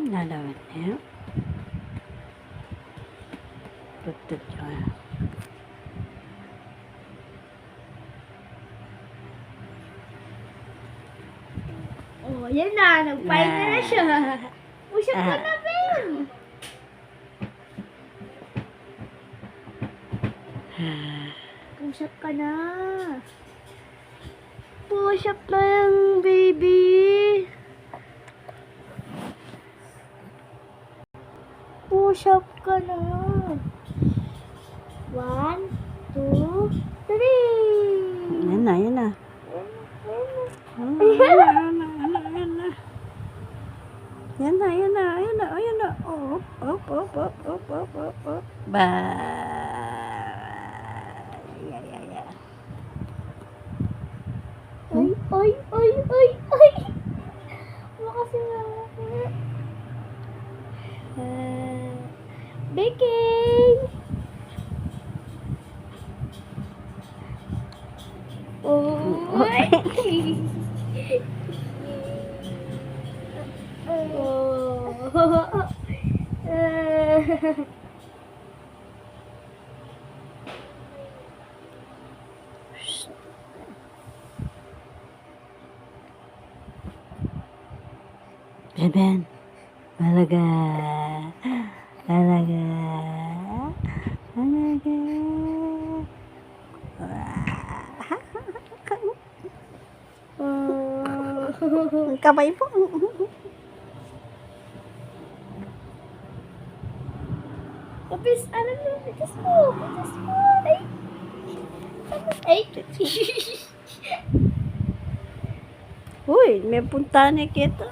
Lalawan niya. Tutot niya. Oh, yan na. Nag-pahinga na siya. Push up ka na, Ben. Push up ka na. Push up na yan, baby. Push up ka na. 1, 2, 3. Yan na, yan na. Yan na, yan na, yan na, yan na. Up, up, up, up, up, up, up, up. Ba. Yeah, yeah, yeah. Ay, ay, ay, ay, ay. Makasi nga ako. Baking! Oh, ay. Ben, malaga. Malaga. Malaga. Ang kamay po. Tapos, ano na, bitas mo. Ay. Tapos, ay. Uy, may punta na kita.